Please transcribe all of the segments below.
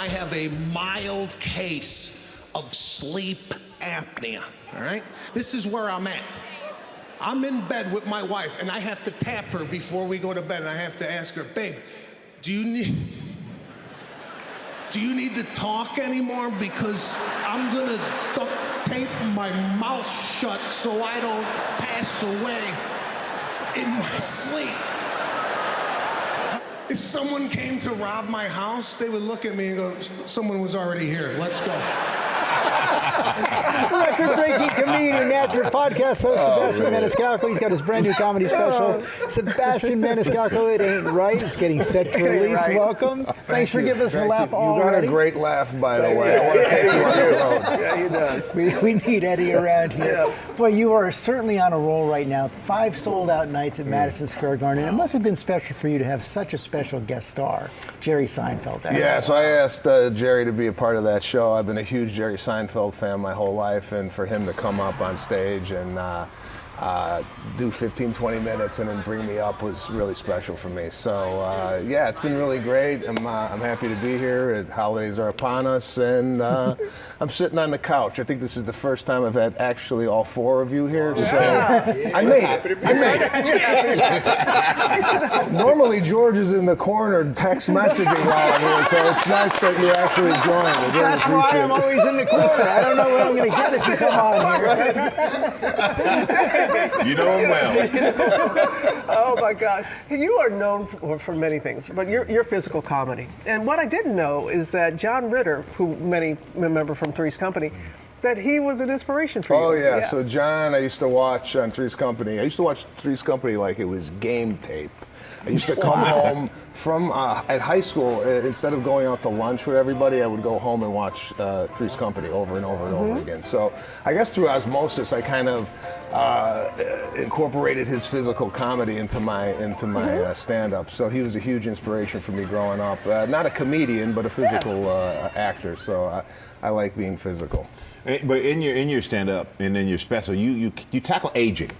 I have a mild case of sleep apnea, all right? This is where I'm at. I'm in bed with my wife, and I have to tap her before we go to bed, and I have to ask her, babe, do you need to talk anymore? Because I'm gonna tape my mouth shut so I don't pass away in my sleep. If someone came to rob my house, they would look at me and go, someone was already here, let's go. Record-breaking comedian, actor, podcast host Sebastian Maniscalco. He's got his brand new comedy special. Sebastian Maniscalco, It Ain't Right. It's getting set to release. Right. Welcome. Thanks for giving us a laugh already. You got a great laugh, by the way. I want to take you on the road. Yeah, he does. We need Eddie around here. Yeah. Boy, you are certainly on a roll right now. 5 sold-out nights at Madison Square Garden. It must have been special for you to have such a special guest star, Jerry Seinfeld. Yeah, so I asked Jerry to be a part of that show. I've been a huge Jerry Seinfeld fan my whole life, and for him to come up on stage and do 15, 20 minutes and then bring me up was really special for me. So yeah, it's been really great. I'm happy to be here. Holidays are upon us, and I'm sitting on the couch. I think this is the first time I've had actually all 4 of you here, so I made it. Normally George is in the corner text messaging while I'm here, so it's nice that you're actually joining. That's why I'm always in the corner. I don't know what I'm going to get if you come on here. You know him well. Oh my gosh. You are known for many things, but you're physical comedy. And what I didn't know is that John Ritter, who many remember from Three's Company, that he was an inspiration for you. Oh yeah, so John, I used to watch on Three's Company. I used to watch Three's Company like it was game tape. I used to come home from at high school. Instead of going out to lunch with everybody, I would go home and watch Three's Company over and over and over again. So I guess through osmosis, I kind of incorporated his physical comedy into my stand-up. So he was a huge inspiration for me growing up. Not a comedian, but a physical actor. So I like being physical. But in your stand-up and in your special, you tackle aging.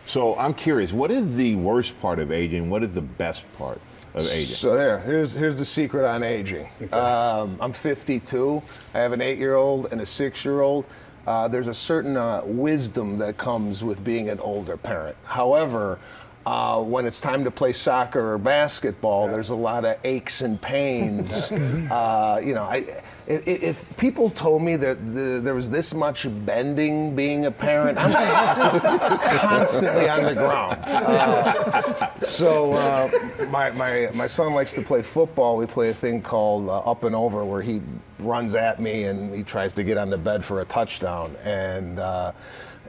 So I'm curious, what is the worst part of aging? What is the best part of aging? So here's the secret on aging. Okay. I'm 52. I have an 8-year-old and a 6-year-old. There's a certain wisdom that comes with being an older parent. However, when it's time to play soccer or basketball, there's a lot of aches and pains. If people told me that there was this much bending being a parent, I'm constantly on the ground. My son likes to play football. We play a thing called up and over, where he runs at me and he tries to get on the bed for a touchdown. And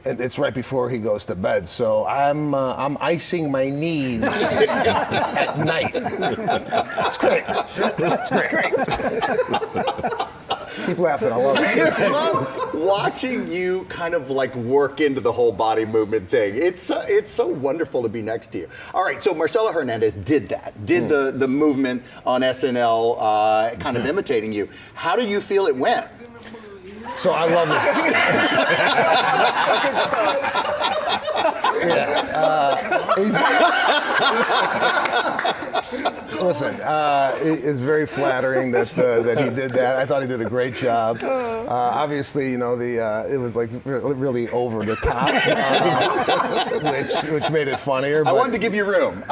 it's right before he goes to bed, so I'm icing my knees at night. It's great. It's great. Keep laughing. I love it. I love watching you kind of like work into the whole body movement thing. It's so wonderful to be next to you. All right, so Marcello Hernández did the movement on SNL, kind of imitating you. How do you feel it went? So I love this. Listen, it's very flattering that he did that. I thought he did a great job. Obviously, it was like really over the top, which made it funnier. I wanted to give you room.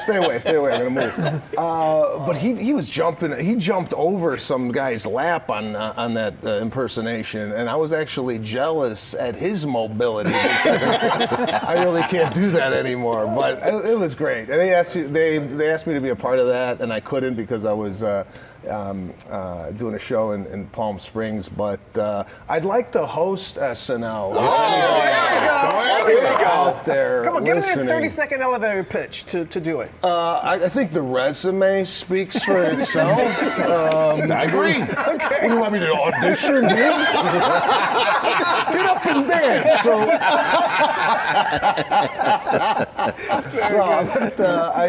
Stay away. I'm gonna move. But he was jumping. He jumped over some guy's lap on that impersonation, and I was actually jealous at his mobility. I really can't do that anymore, but it was great. And they asked me to be a part of that, and I couldn't because I was doing a show in Palm Springs. But I'd like to host SNL. Here we go. Out there, come on, give me a listening. 30-second elevator pitch to do it. I think the resume speaks for itself. I agree. Okay. What do you want me to audition here? Get up and dance. So,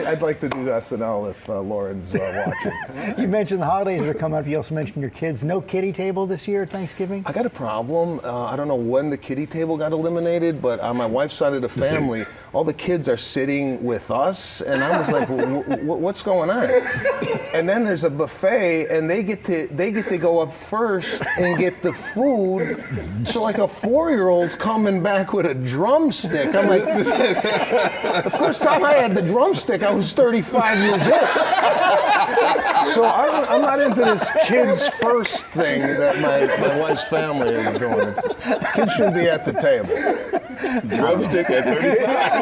I'd like to do SNL if Lauren's watching. You mentioned the holidays are coming up. You also mentioned your kids. No kiddie table this year at Thanksgiving? I got a problem. I don't know when the kiddie table got eliminated, but on my wife's side of the family, all the kids are sitting with us, and I was like, what's going on? And then there's a buffet, and they get to go up first and get the food. So like a 4-year-old's coming back with a drumstick. I'm like, the first time I had the drumstick, I was 35 years old. So I'm not into this kids first thing that my wife's family is doing. Kids should be at the table. Drumstick at 35.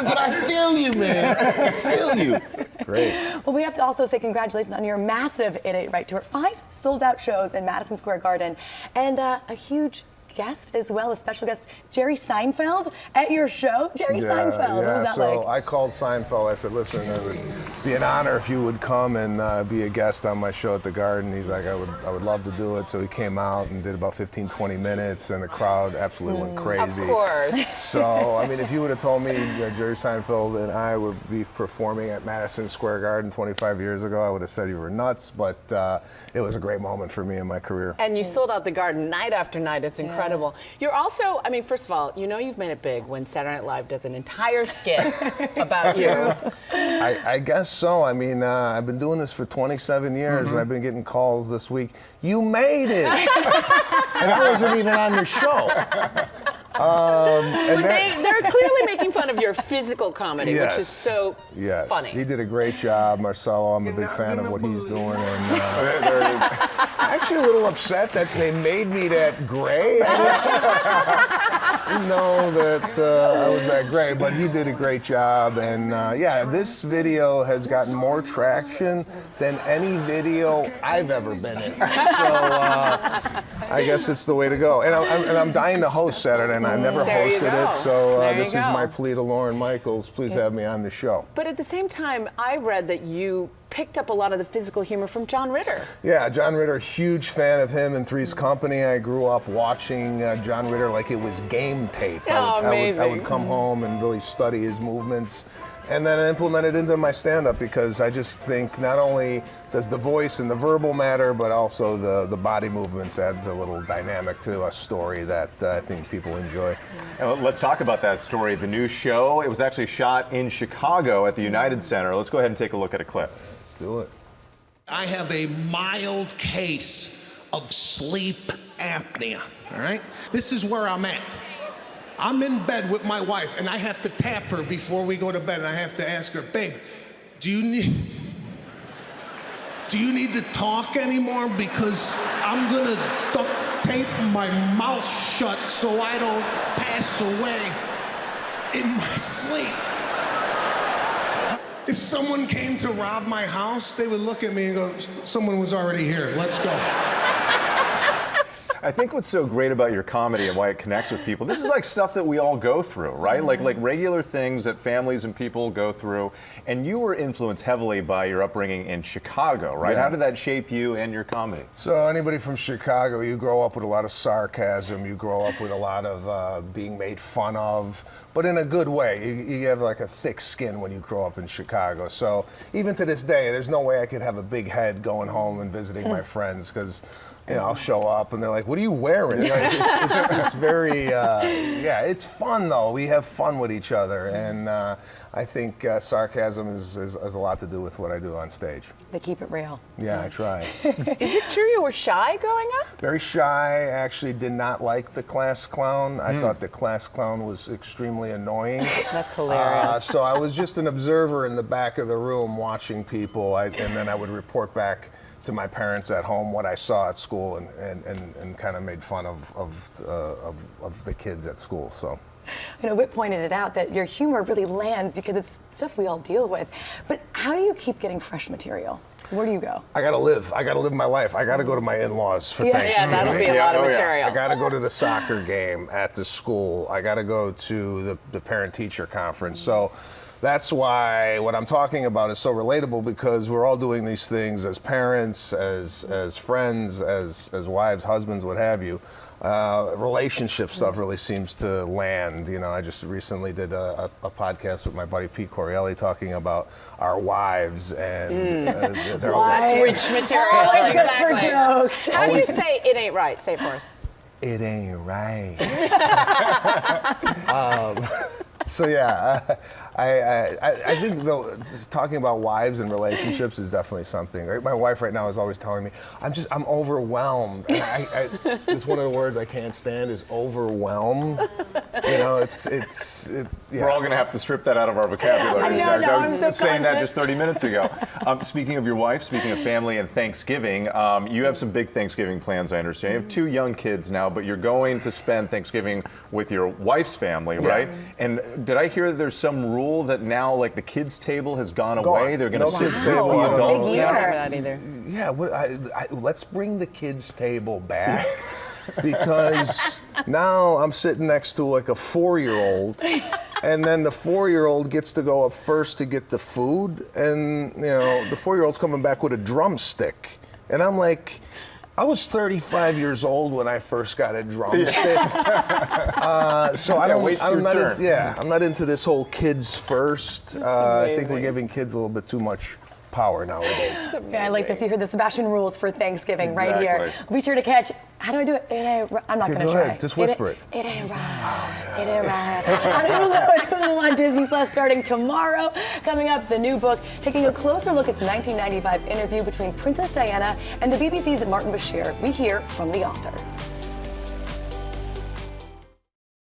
But I feel you, man. I feel you. Great. Well, we have to also say congratulations on your massive 8-8 Right tour. 5 sold-out shows in Madison Square Garden, and a huge guest as well, a special guest, Jerry Seinfeld at your show. Jerry Seinfeld, what was that so like? I called Seinfeld. I said, listen, it would be an honor if you would come and be a guest on my show at the Garden. He's like, I would love to do it. So he came out and did about 15, 20 minutes, and the crowd absolutely went crazy. Of course. So, I mean, if you would have told me that Jerry Seinfeld and I would be performing at Madison Square Garden 25 years ago, I would have said you were nuts, but it was a great moment for me in my career. And you sold out the Garden night after night. It's incredible. You're also, I mean, first of all, you know you've made it big when Saturday Night Live does an entire skit about you. I guess so. I mean, I've been doing this for 27 years, and I've been getting calls this week. You made it! And I wasn't even on the show. They're clearly making fun of your physical comedy, which is so funny. He did a great job, Marcello. I'm a big fan of what he's doing. And I'm actually a little upset that they made me that gray. I didn't know that I was that gray, but he did a great job. And yeah, this video has gotten more traction than any video I've ever been in. So I guess it's the way to go. And I'm dying to host Saturday, and I never hosted it. So this is my plea to Lauren Michaels. Please have me on the show. But at the same time, I read that you picked up a lot of the physical humor from John Ritter. Yeah, John Ritter, huge fan of him and Three's Company. I grew up watching John Ritter like it was game tape. Amazing. I would come home and really study his movements, and then implement it into my stand-up, because I just think not only does the voice and the verbal matter, but also the body movements adds a little dynamic to a story that I think people enjoy. And let's talk about that story. The new show, it was actually shot in Chicago at the United Center. Let's go ahead and take a look at a clip. Let's do it. I have a mild case of sleep apnea, all right? This is where I'm at. I'm in bed with my wife, and I have to tap her before we go to bed, and I have to ask her, babe, do you need to talk anymore? Because I'm gonna duct tape my mouth shut so I don't pass away in my sleep. If someone came to rob my house, they would look at me and go, someone was already here, let's go. I think what's so great about your comedy and why it connects with people, this is like stuff that we all go through, right? Like regular things that families and people go through. And you were influenced heavily by your upbringing in Chicago, right? Yeah. How did that shape you and your comedy? So anybody from Chicago, you grow up with a lot of sarcasm, you grow up with a lot of being made fun of, but in a good way. You have like a thick skin when you grow up in Chicago. So even to this day, there's no way I could have a big head going home and visiting my friends, because I'll show up and they're like, what are you wearing? It's very, it's fun though. We have fun with each other. And I think sarcasm is a lot to do with what I do on stage. They keep it real. Yeah, I try. Is it true you were shy growing up? Very shy. I actually did not like the class clown. I thought the class clown was extremely annoying. That's hilarious. So I was just an observer in the back of the room watching people, and then I would report back to my parents at home what I saw at school, and kind of made fun of the kids at school. So. You know, Whit pointed it out that your humor really lands because it's stuff we all deal with. But how do you keep getting fresh material? Where do you go? I gotta live my life. I gotta go to my in-laws for Thanksgiving. Yeah, that'll be a lot of material. I gotta go to the soccer game at the school. I gotta go to the parent-teacher conference. So that's why what I'm talking about is so relatable, because we're all doing these things as parents, as friends, as wives, husbands, what have you. Relationship stuff really seems to land. You know, I just recently did a podcast with my buddy Pete Corielli talking about our wives and they're always Rich material. Always good for jokes. How do you say it ain't right? Say it for us. it ain't right. So yeah, I think though, just talking about wives and relationships is definitely something. Right? My wife right now is always telling me, I'm overwhelmed. And it's one of the words I can't stand is overwhelmed. You know, yeah. We're all going to have to strip that out of our vocabulary. I know, I was I'm so saying that conscious. just 30 minutes ago. Speaking of your wife, speaking of family and Thanksgiving, you have some big Thanksgiving plans, I understand. You have 2 young kids now, but you're going to spend Thanksgiving with your wife's family, right? And did I hear there's some rule that now, like, the kids' table has gone away? They're going to sit with the adults Big now? year. That either. Yeah, let's bring the kids' table back. Because now I'm sitting next to like a 4-year-old, and then the 4-year-old gets to go up first to get the food, and you know the 4-year-old's coming back with a drumstick, and I'm like, I was 35 years old when I first got a drumstick, so I'm not into this whole kids first. I think we're giving kids a little bit too much power nowadays. Okay, I like this. You heard the Sebastian rules for Thanksgiving right Exactly. here. Be sure to catch. How do I do it? It ain't right. I'm not Okay, going to go try. ahead. Just whisper it. It ain't right. It ain't right. On Hulu and Hulu on Disney Plus starting tomorrow. Coming up, the new book, taking a closer look at the 1995 interview between Princess Diana and the BBC's Martin Bashir. We hear from the author.